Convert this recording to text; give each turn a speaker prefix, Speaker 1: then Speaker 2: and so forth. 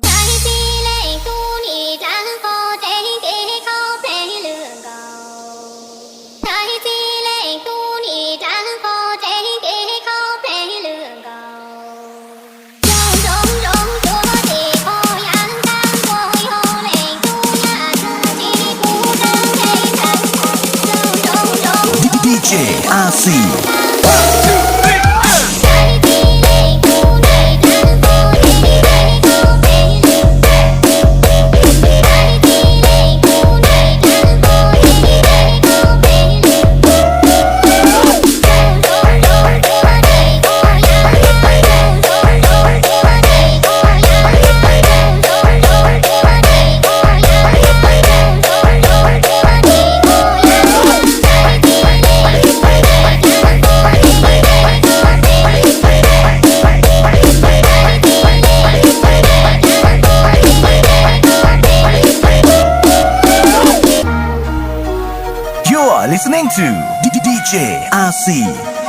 Speaker 1: ใจที่เลขตู้นี่จังก็เจ๊ที่เขาเพลงเรื่องเก่าใจที่เลขตู้นี่จังก็เจ๊ที่เขาเพลงเรื่องเก่าจงตัวที่พอยังตั้งโวยโฮเลขตู้ยาเธอที่กูตั้งใจตั้งจง
Speaker 2: DJ RC You're listening to DJ RC